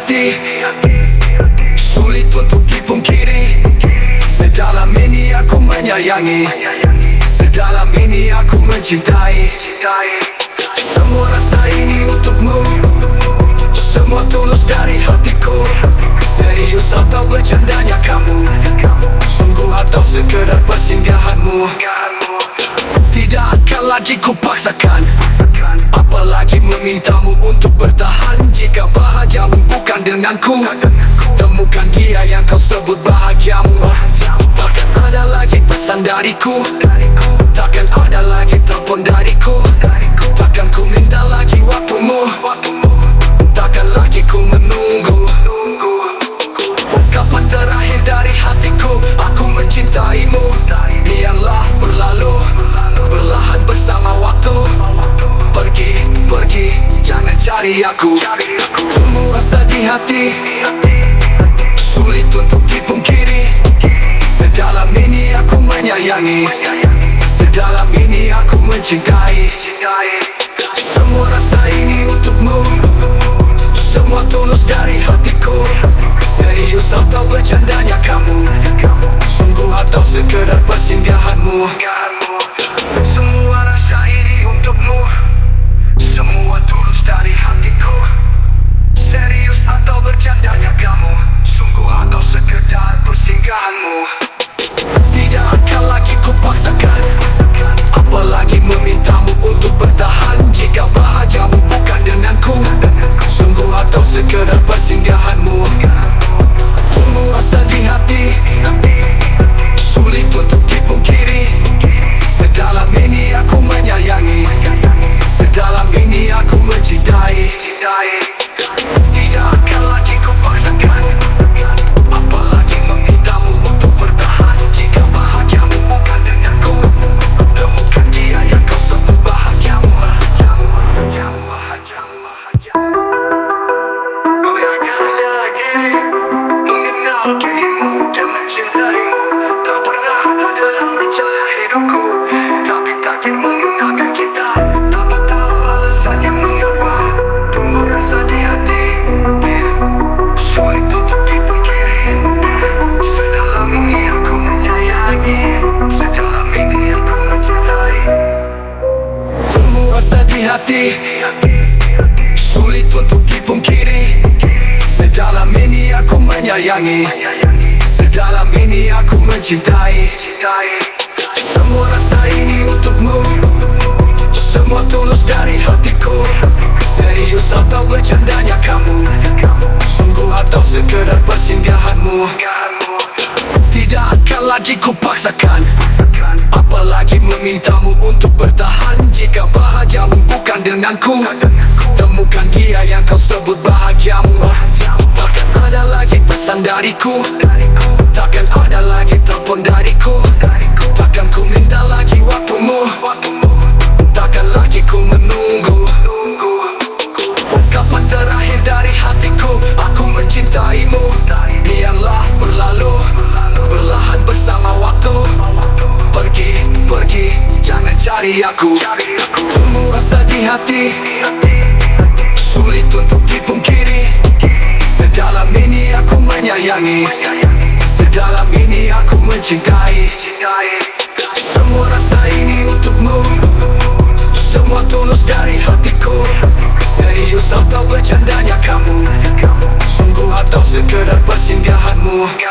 hati, sulit untuk dipungkiri. Sedalam ini aku menyayangi, sedalam ini aku mencintai. Semua rasa ini untukmu, semua tulus dari hatiku. Serius atau bercandanya kamu, sungguh atau sekedar persinggahanmu. Tidak akan lagi kupaksakan, apalagi memintamu untuk bertahan. Jika bahagiamu bukan denganku, temukan dia yang kau sebut bahagiamu. Takkan ada lagi pesan dariku, takkan ada lagi telepon dariku. Takkan ku minta lagi waktumu, takkan lagi ku menunggu. Ungkapan terakhir dari hatiku, aku mencintaimu. Biarlah berlalu, perlahan bersama waktu. Pergi, pergi, jangan cari aku. Tumbuh rasa di hati, sulit untuk dipungkiri. Sedalam ini aku menyayangi, sedalam ini aku mencintai. Semua rasa ini untukmu, semua tulus dari hatiku. Serius atau bercandanya kamu, sungguh atau sekedar persinggahanmu. Semua rasa ini untukmu, semua tulus dari hatiku. Serius atau bercandanya kamu, sungguh atau sekedar persinggahanmu. Tidak akan lagi kupaksakan, apalagi memintamu untuk bertahan. Jika bahagiamu bukan denganku, sungguh atau sekedar persinggahanmu. Tumbuh rasa di hati, sulit untuk dipungkiri. Sedalam ini aku menyayangi, sedalam ini aku mencintai. Tidak akan lagi kupaksakan, apalagi memintamu untuk bertahan. Jika bahagiamu bukan denganku, temukan dia yang kau sebut bahagiamu. Takkan ada lagi mengenal dirimu dan mencintaimu. Tak pernah ada dalam rencana hidupku, tapi takdir mengenalkan kita. Tak tahu alasannya mengapa. Tumbuh rasa di hati, sulit untuk dipungkiri. Sedalam ini aku menyayangi, sedalam ini aku mencintai. Tumbuh rasa di hati, sulit untuk dipungkiri. Sedalam ini aku menyayangi, sedalam ini aku mencintai. Semua rasa ini untukmu, semua tulus dari hatiku. Serius atau bercandanya kamu, sungguh atau sekedar persinggahanmu. Tidak akan lagi kupaksakan, apalagi memintamu untuk bertahan. Jika bahagiamu bukan denganku, temukan dia yang kau sebut bahagiamu. Takkan ada lagi pesan dariku, takkan ada lagi telepon dariku. Takkan ku minta lagi waktumu, takkan lagi ku menunggu. Ungkapan terakhir dari hatiku, aku mencintaimu. Biarlah berlalu, perlahan bersama waktu. Pergi, pergi, jangan cari aku. Tumbuh rasa di hati, sulit untuk dipungkiri. Sedalam ini aku menyayangi, sedalam ini aku mencintai. Semua rasa ini untukmu, semua tulus dari hatiku. Serius atau bercandanya kamu, sungguh atau sekedar persinggahanmu.